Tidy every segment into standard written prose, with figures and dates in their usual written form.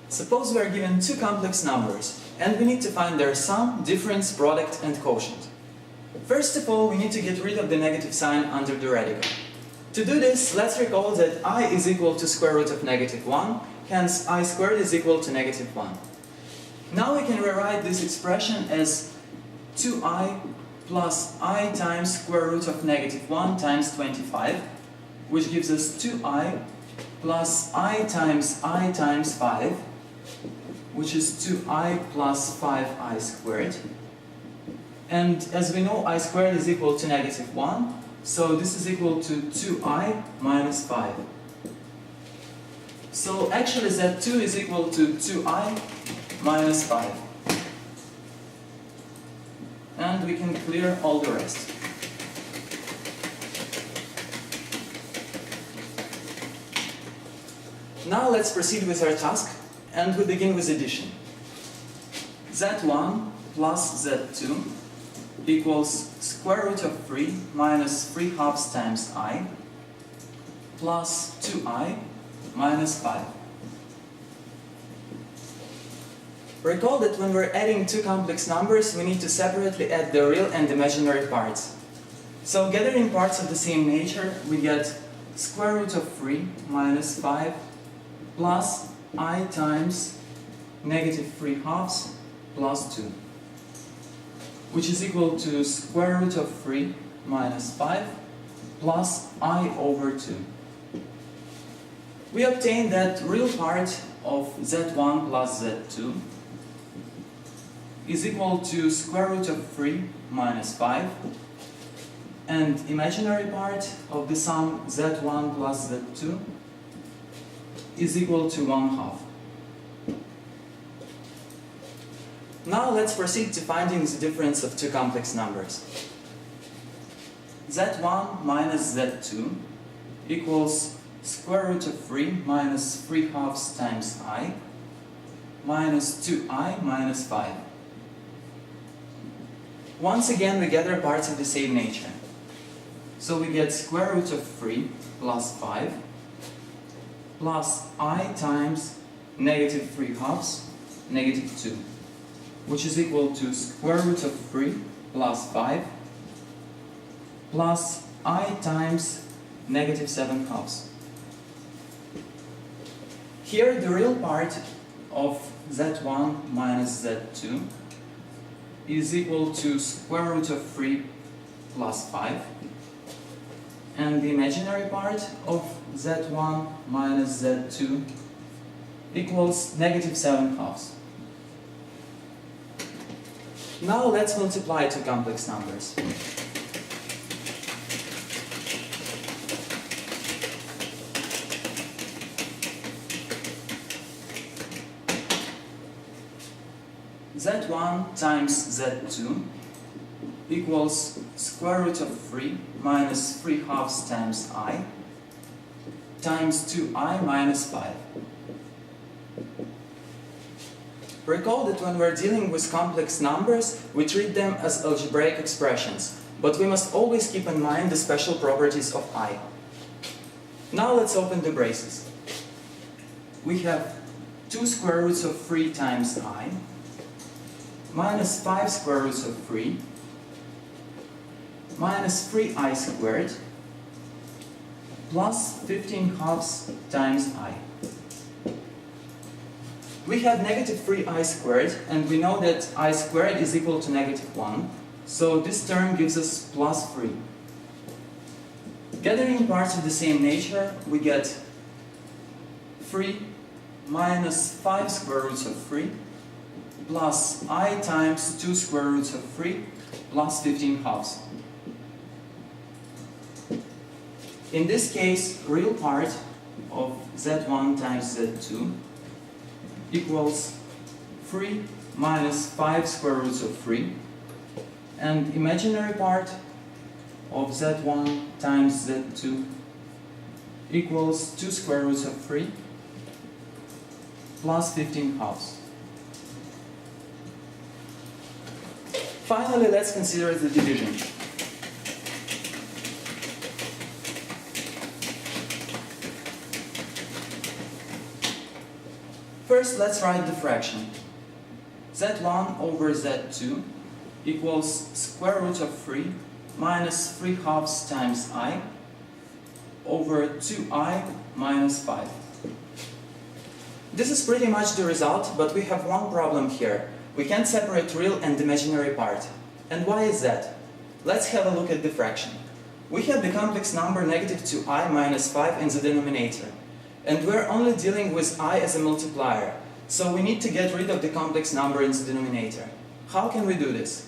Suppose we are given two complex numbers and we need to find their sum, difference, product and quotient. First of all, we need to get rid of the negative sign under the radical. To do this, let's recall that I is equal to square root of negative 1, hence I squared is equal to negative 1. Now we can rewrite this expression as 2i plus I times square root of negative 1 times 25, which gives us 2i plus I times 5, which is 2i plus 5i squared. And as we know, I squared is equal to negative 1, so this is equal to 2i minus 5. So actually Z2 is equal to 2i minus 5. And we can clear all the rest. Now let's proceed with our task, and we begin with addition. Z1 plus Z2 equals square root of 3 minus 3 halves times I plus 2i minus 5. Recall that when we're adding two complex numbers, we need to separately add the real and imaginary parts. So gathering parts of the same nature, we get square root of 3 minus 5 plus I times negative 3 halves plus 2, which is equal to square root of 3 minus 5 plus I over 2. We obtain that real part of Z1 plus Z2 is equal to square root of 3 minus 5, and imaginary part of the sum Z1 plus Z2 is equal to 1/2. Now let's proceed to finding the difference of two complex numbers. Z1 minus Z2 equals square root of 3 minus 3 halves times I minus 2i minus 5. Once again, we gather parts of the same nature. So we get square root of 3 plus 5 plus I times negative 3 halves, negative 2, which is equal to square root of 3 plus 5 plus I times negative 7 halves. Here the real part of Z1 minus Z2 is equal to square root of 3 plus 5, and the imaginary part of Z1 minus Z2 equals negative 7 halves. Now let's multiply two complex numbers. Z1 times Z2 equals square root of 3 minus 3 halves times I times 2i minus 5. Recall that when we're dealing with complex numbers, we treat them as algebraic expressions, but we must always keep in mind the special properties of I. Now let's open the braces. We have 2 square roots of 3 times I minus 5 square roots of 3 minus 3i squared plus 15 halves times I. We have negative 3i squared, and we know that I squared is equal to negative 1, so this term gives us plus 3. Gathering parts of the same nature, we get 3 minus 5 square roots of 3 plus I times 2 square roots of 3 plus 15 halves. In this case, real part of Z1 times Z2 equals 3 minus 5 square roots of 3, and imaginary part of Z1 times Z2 equals 2 square roots of 3 plus 15 halves. Finally, let's consider the division. First, let's write the fraction. z1 over z2 equals square root of 3 minus 3 halves times I over 2I minus 5. This is pretty much the result, but we have one problem here. We can't separate real and imaginary part. And why is that? Let's have a look at the fraction. We have the complex number negative 2I minus 5 in the denominator. And we're only dealing with I as a multiplier. So we need to get rid of the complex number in the denominator. How can we do this?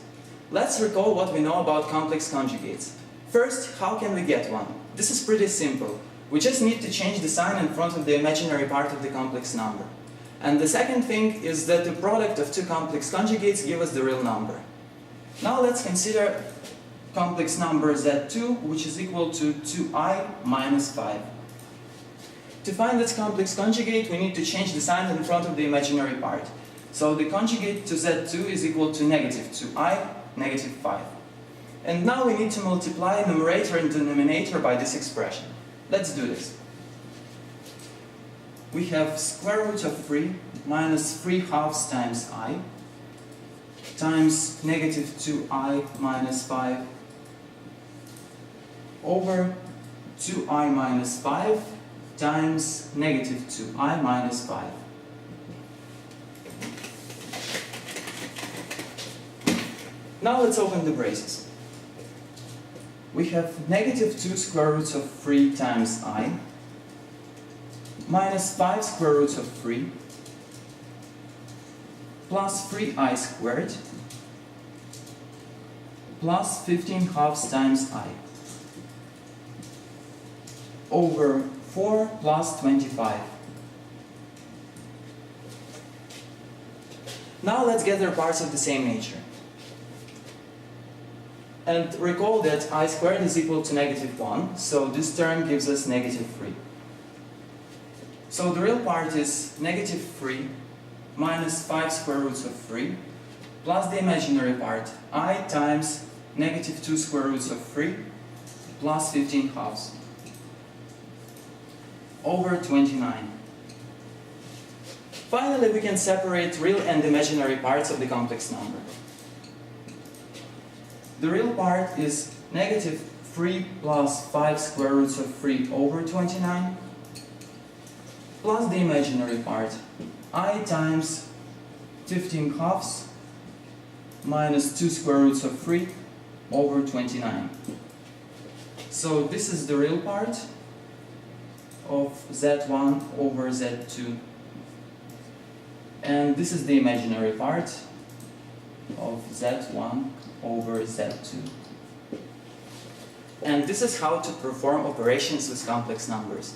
Let's recall what we know about complex conjugates. First, how can we get one? This is pretty simple. We just need to change the sign in front of the imaginary part of the complex number. And the second thing is that the product of two complex conjugates give us the real number. Now let's consider complex number z2, which is equal to 2I minus 5. To find this complex conjugate, we need to change the sign in front of the imaginary part. So the conjugate to z2 is equal to negative 2I, negative 5. And now we need to multiply numerator and denominator by this expression. Let's do this. We have square root of 3 minus 3 halves times I times negative 2I minus 5 over 2I minus 5 times negative 2I minus 5. Now let's open the braces. We have negative 2 square roots of 3 times I minus 5 square roots of 3 plus 3I squared plus 15 halves times I over 4 plus 25. Now let's get their parts of the same nature. And recall that I squared is equal to negative 1, so this term gives us negative 3. So the real part is negative 3 minus 5 square roots of 3 plus the imaginary part, I times negative 2 square roots of 3 plus 15 halves over 29. Finally, we can separate real and imaginary parts of the complex number. The real part is negative 3 plus 5 square roots of 3 over 29 plus the imaginary part, I times 15 halves minus 2 square roots of 3 over 29. So this is the real part of z1 over z2. And this is the imaginary part of z1 over z2. And this is how to perform operations with complex numbers.